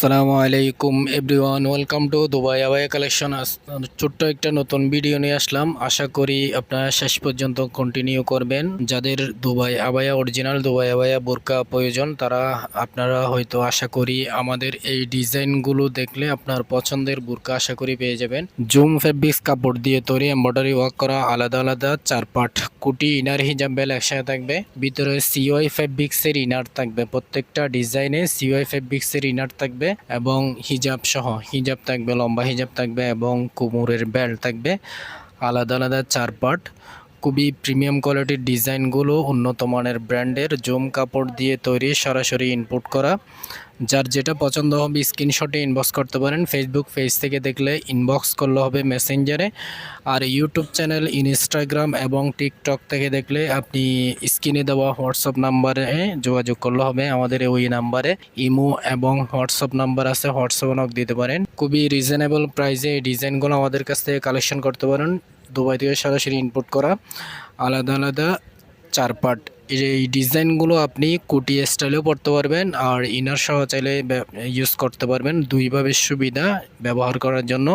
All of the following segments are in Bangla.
আসসালামু আলাইকুম everyone, welcome to Dubai abaya collection. ছোট্ট একটা নতুন ভিডিও নিয়ে আসলাম। আশা করি আপনারা শেষ পর্যন্ত কন্টিনিউ করবেন। যাদের Dubai abaya original Dubai abaya বোরকা প্রয়োজন তারা আপনারা হয়তো আশা করি আমাদের এই ডিজাইনগুলো দেখলে আপনার পছন্দের বোরকা আশা করি পেয়ে যাবেন। জুম ফেব্রিক্স কাপড় দিয়ে তৈরি, এমব্রয়ডারি ওয়ার্ক করা, আলাদা আলাদা 4 পার্ট কুটি, ইনার, হিজাব, বেল একসাথে থাকবে। ভিতরে সিওয়াই ফেব্রিক্সের ইনার থাকবে, প্রত্যেকটা ডিজাইনে সিওয়াই ফেব্রিক্সের ইনার থাকবে এবং হিজাব সহ হিজাব থাকবে, লম্বা হিজাব থাকবে এবং কোমরের বেল্ট থাকবে। আলাদা আলাদা 4 পার্ট, খুবই প্রিমিয়াম কোয়ালিটির ডিজাইনগুলো, উন্নত মানের ব্র্যান্ডের জুম কাপড় দিয়ে তৈরি, সরাসরি ইনপুট করা। যার যেটা পছন্দ হবে স্ক্রিনশটে ইনবক্স করতে পারেন। ফেসবুক পেজ থেকে দেখলে ইনবক্স করলে হবে মেসেঞ্জারে, আর ইউটিউব চ্যানেল, ইনস্টাগ্রাম এবং টিকটক থেকে দেখলে আপনি স্ক্রিনে দেওয়া হোয়াটসঅ্যাপ নাম্বারে যোগাযোগ করলে হবে। আমাদের ওই নাম্বারে ইমো এবং হোয়াটসঅ্যাপ নাম্বার আছে, হোয়াটসঅ্যাপে নক দিতে পারেন। খুবই রিজনেবল প্রাইসে এই ডিজাইনগুলো আমাদের কাছ থেকে কালেকশন করতে পারেন। দুবাই থেকে সরাসরি ইনপুট করা, আলাদা আলাদা 4 পার্ট। এই ডিজাইনগুলো আপনি কুটি স্টাইলেও পরতে পারবেন আর ইনার সহ চাইলে ইউজ করতে পারবেন। দুইভাবে সুবিধা ব্যবহার করার জন্য।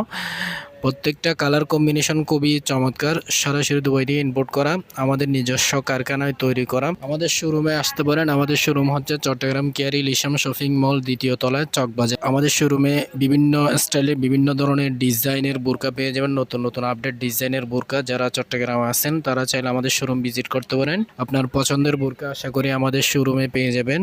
প্রত্যেকটা কালার কম্বিনেশন খুবই চমৎকার, সরাসরি দুবাই থেকে ইম্পোর্ট করা, আমাদের নিজস্ব কারখানায় তৈরি করা। আমাদের শোরুমে আসতে পারেন। আমাদের শোরুম হচ্ছে চট্টগ্রাম কেয়ারি লিশাম শপিং মল, দ্বিতীয় তলায়, চকবাজার। আমাদের শোরুমে বিভিন্ন স্টাইলে বিভিন্ন ধরনের ডিজাইনের বোরকা পেয়ে যাবেন, নতুন নতুন আপডেট ডিজাইনের বোরকা। যারা চট্টগ্রামে আছেন তারা চাইলে আমাদের শোরুম ভিজিট করতে পারেন। আপনার পছন্দের বোরকা আশা করি আমাদের শোরুমে পেয়ে যাবেন।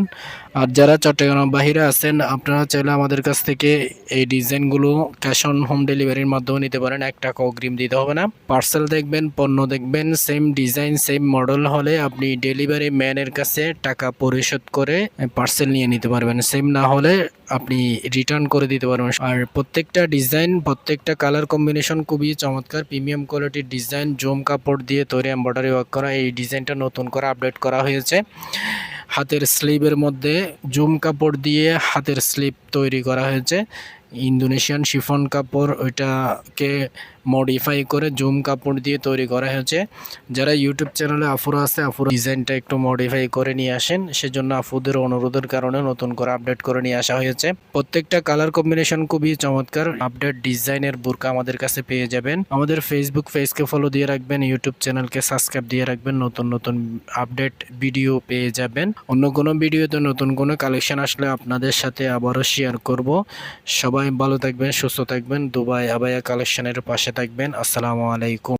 আর যারা চট্টগ্রাম বাহিরে আছেন আপনারা চাইলে আমাদের কাছ থেকে এই ডিজাইনগুলো ক্যাশ অন হোম ডেলিভারির মাধ্যমে নিতে পারেন। 1 টাকা অগ্রিম দিতে হবে না। পার্সেল দেখবেন, পণ্য দেখবেন, সেম ডিজাইন সেম মডেল হলে আপনি ডেলিভারি ম্যানের কাছে টাকা পরিশোধ করে পার্সেল নিয়ে নিতে পারবেন। সেম না হলে আপনি রিটার্ন করে দিতে পারবেন। আর প্রত্যেকটা ডিজাইন, প্রত্যেকটা কালার কম্বিনেশন খুবই চমৎকার, প্রিমিয়াম কোয়ালিটির ডিজাইন, জুম কাপড় দিয়ে তৈরি, এমব্রয়ডারি ওয়ার্ক করা। এই ডিজাইনটা নতুন করে আপডেট করা হয়েছে। হাতের স্লিভের মধ্যে জুম কাপড় দিয়ে হাতের স্লিভ তৈরি করা হয়েছে। ইন্দোনেশিয়ান শিফন কাপড়, ওইটাকে মডিফাই করে জুম কাপড় দিয়ে তৈরি করা হয়েছে। যারা ইউটিউব চ্যানেলে আফুরা আছে, আফুরা ডিজাইনটা একটু মডিফাই করে নিয়ে আসেন, সেজন্য আফুদের অনুরোধের কারণে নতুন করে আপডেট করে নিয়ে আসা হয়েছে। প্রত্যেকটা কালার কম্বিনেশন খুবই চমৎকার। আপডেট ডিজাইনের বোরকা আমাদের কাছে পেয়ে যাবেন। আমাদের ফেসবুক পেজকে ফলো দিয়ে রাখবেন, ইউটিউব চ্যানেলকে সাবস্ক্রাইব দিয়ে রাখবেন, নতুন নতুন আপডেট ভিডিও পেয়ে যাবেন। অন্য কোনো ভিডিওতে নতুন কোনো কালেকশন আসলে আপনাদের সাথে আবারও শেয়ার করব। সবাই ভালো থাকবেন, সুস্থ থাকবেন, দুবাই আবায়া কালেকশনের পাশে থাকবেন। আসসালামু আলাইকুম।